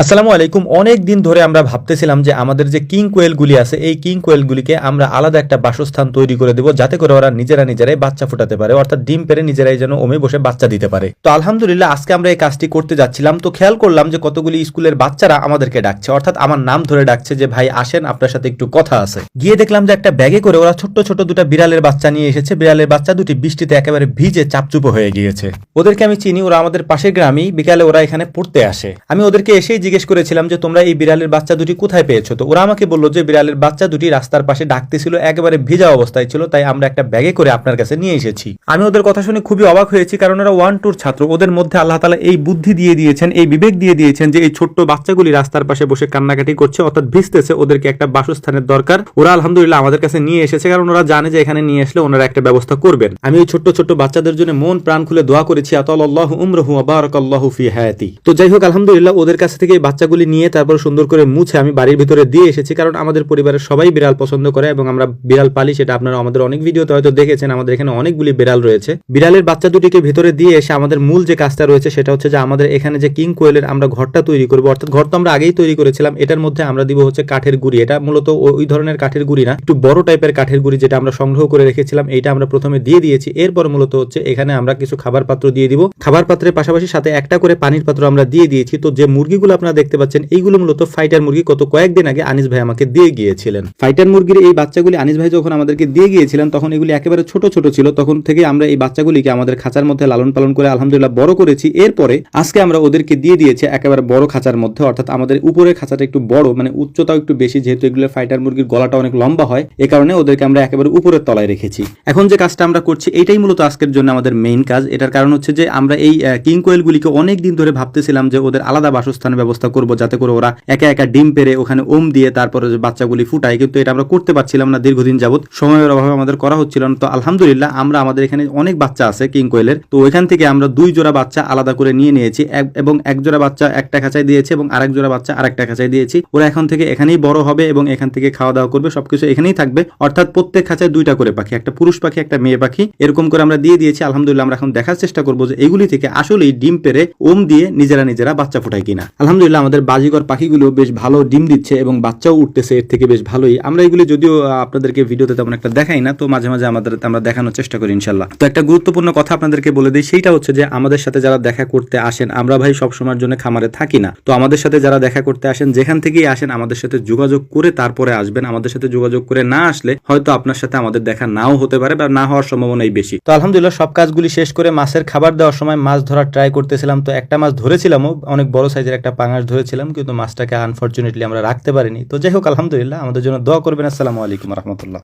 আসসালামু আলাইকুম। অনেক দিন ধরে আমরা ভাবতেছিলাম যে আমাদের যে কিং কোয়েলগুলি আছে এই কিং কোয়েলগুলিকে আমরা আলাদা একটা বাসস্থান তৈরি করে দেব, যাতে করে ওরা নিজেরাই বাচ্চা ফোটাতে পারে, অর্থাৎ ডিম পেরে নিজেরাই যেন ওমে বসে বাচ্চা দিতে পারে। তো আলহামদুলিল্লাহ আজকে আমরা এই কাজটি করতে যাচ্ছিলাম, তো খেয়াল করলাম যে কতগুলি স্কুলের বাচ্চারা আমাদেরকে ডাকছে, অর্থাৎ আমার নাম ধরে ডাকছে যে ভাই আসেন, আপনার সাথে একটু কথা আছে। গিয়ে দেখলাম যে একটা ব্যাগে করে ওরা ছোট্ট ছোট দুটা বিড়ালের বাচ্চা নিয়ে এসেছে। বিড়ালের বাচ্চা দুটি বৃষ্টিতে একেবারে ভিজে চাপচুপ হয়ে গিয়েছে। ওদেরকে আমি চিনি, ওরা আমাদের পাশের গ্রামেই, বিকালে ওরা এখানে পড়তে আসে। আমি ওদেরকে এসেই জিজ্ঞেস করেছিলাম যে তোমরা এই বিড়ালের বাচ্চা দুটি কোথায় পেয়েছো? তো ওরা আমাকে বললো যে বিড়ালের বাচ্চা দুটি রাস্তার পাশে ডাকতেছিল, একেবারে ভিজা অবস্থায় ছিল, তাই আমরা একটা ব্যাগে করে আপনার কাছে নিয়ে এসেছি। আমি ওদের কথা শুনে খুবই অবাক হয়েছি, কারণ ওরা 1-2 ছাত্র। ওদের মধ্যে আল্লাহ তাআলা এই বুদ্ধি দিয়ে দিয়েছেন, এই বিবেক দিয়ে দিয়েছেন যে এই ছোট্ট বাচ্চাগুলি রাস্তার পাশে বসে কান্নাকাটি করছে, অর্থাৎ ভিজতেছে, ওদেরকে একটা বাসস্থানের দরকার। ওরা আলহামদুলিল্লাহ আমাদের কাছে নিয়ে এসেছে, কারণ ওরা জানে যে এখানে নিয়ে আসলে ওনারা একটা ব্যবস্থা করবেন। আমি এই ছোট্ট ছোট্ট বাচ্চাদের জন্য মন প্রাণ খুলে দোয়া করেছি, আতাল্লাহু উমরহু ওয়া বারাকাল্লাহু ফি হায়াতি। তো যাই হোক, আলহামদুলিল্লাহ ওদের কাছ থেকে এই বাচ্চাগুলি নিয়ে তারপর সুন্দর করে মুছে আমি বাড়ির ভিতরে দিয়ে এসেছি, কারণ আমাদের পরিবারের সবাই বিড়াল পছন্দ করে এবং আমরা বিড়াল পালি, সেটা আপনারা আমাদের অনেক ভিডিওতে হয়তো দেখেছেন। আমাদের এখানে অনেকগুলি বিড়াল রয়েছে। বিড়ালের বাচ্চা দুটিকে ভিতরে দিয়ে এসে আমাদের মূল যে কাজটা রয়েছে সেটা হচ্ছে যে আমাদের এখানে যে কিং কোয়েলের আমরা ঘরটা তৈরি করবো, অর্থাৎ ঘর তো আমরা আগেই তৈরি করেছিলাম। এটার মধ্যে আমরা দিব হচ্ছে কাঠের গুঁড়ি। এটা মূলত ওই ধরনের কাঠের গুঁড়ি না, একটু বড় টাইপের কাঠের গুঁড়ি, যেটা আমরা সংগ্রহ করে রেখেছিলাম। এইটা আমরা প্রথমে দিয়ে দিয়েছি। এরপর মূলত হচ্ছে এখানে আমরা কিছু খাবার পাত্র দিয়ে দিব। খাবার পাত্রের পাশাপাশি সাথে একটা করে পানির পাত্র আমরা দিয়ে দিয়েছি। তো যে মুরগিগুলো আপনারা দেখতে পাচ্ছেন এইগুলো মূলত ফাইটার মুরগি। গত কয়েকদিন আগে আনিস ভাই আমাকে দিয়ে গিয়েছিলেন ফাইটার মুরগির এই বাচ্চাগুলি। আনিস ভাই যখন আমাদেরকে দিয়ে গিয়েছিলেন তখন এগুলি একেবারে ছোট ছোট ছিল। তখন থেকে আমরা এই বাচ্চাগুলিকে আমাদের খাঁচার মধ্যে লালন পালন করে আলহামদুলিল্লাহ বড় করেছি। এরপরে আজকে আমরা ওদেরকে দিয়ে দিয়েছি একেবারে বড় খাঁচার মধ্যে, অর্থাৎ আমাদের উপরের খাঁচাটা একটু বড়, মানে উচ্চতাও একটু বেশি, যেহেতু এগুলো ফাইটার মুরগির গলাটা অনেক লম্বা হয়, এ কারণে ওদেরকে আমরা একেবারে উপরের তলায় রেখেছি। এখন যে কাজটা আমরা করছি এটাই মূলত আজকের জন্য আমাদের মেইন কাজ। এটার কারণ হচ্ছে যে আমরা এই কিং কোয়েলগুলিকে অনেক দিন ধরে ভাবতেছিলাম যে ওদের আলাদা বাসস্থানের ব্যবস্থা করব, যাতে করে ওরা একা একা ডিম পেরে ওখানে ওম দিয়ে তারপরে যে বাচ্চাগুলি ফুটায়, কিন্তু এটা আমরা করতে পারছিলাম না দীর্ঘদিন যাবত, সময়ের অভাবে আমাদের করা হচ্ছিল না। তো আলহামদুলিল্লাহ আমরা আমাদের এখানে অনেক বাচ্চা আছে কিং কোয়েলের, তো ওইখান থেকে আমরা 2 জোড়া বাচ্চা আলাদা করে নিয়ে নিয়েছি এবং 1 জোড়া বাচ্চা একটা খাঁচায় দিয়েছি এবং আরেক জোড়া বাচ্চা আরেকটা খাঁচায় দিয়েছি। ওরা এখন থেকে এখানেই বড় হবে এবং এখান থেকে খাওয়া দাওয়া করবে, সবকিছু এখানেই থাকবে। অর্থাৎ প্রত্যেক খাঁচায় 2টা করে পাখি, একটা পুরুষ পাখি একটা মেয়ে পাখি, এরকম করে আমরা দিয়ে দিয়েছি। আলহামদুলিল্লাহ আমরা এখন দেখার চেষ্টা করবো যে এগুলি থেকে আসলেই ডিম পেরে ওম দিয়ে নিজেরা বাচ্চা ফোটায় কিনা। আলহামদুলিল্লাহ আমাদের বাজিগর পাখিগুলো বেশ ভালো ডিম দিচ্ছে এবং বাচ্চাও উঠতেছে এর থেকে বেশ ভালোই। আমরা এগুলি যদিও আপনাদেরকে ভিডিওতে তেমন একটা দেখাই না, তো মাঝে মাঝে আমরা দেখানোর চেষ্টা করি ইনশাল্লাহ। তো একটা গুরুত্বপূর্ণ কথা আপনাদেরকে বলে দিই, সেইটা হচ্ছে যে আমাদের সাথে যারা দেখা করতে আসেন, আমরা ভাই সব সময়ের জন্য খামারে থাকি না। তো আমাদের সাথে যারা দেখা করতে আসেন, যেখান থেকেই আসেন আমাদের সাথে যোগাযোগ করে তারপরে আসবেন। আমাদের সাথে যোগাযোগ করে না আসলে হয়তো আপনার সাথে আমাদের দেখা নাও হতে পারে বা না হওয়ার সম্ভাবনাই বেশি। তো আলহামদুলিল্লাহ সব কাজগুলি শেষ করে মাছের খাবার দেওয়ার সময় মাছ ধরার ট্রাই করতেছিলাম। তো একটা মাছ ধরেছিলাম, অনেক বড় সাইজের একটা পাঙাশ ধরেছিলাম, কিন্তু মাছটাকে আনফরচুনেটলি আমরা রাখতে পারিনি। তো যাই হোক, আলহামদুলিল্লাহ আমাদের জন্য দোয়া করবেন। আসসালামু আলাইকুম রহমতুল্লাহ।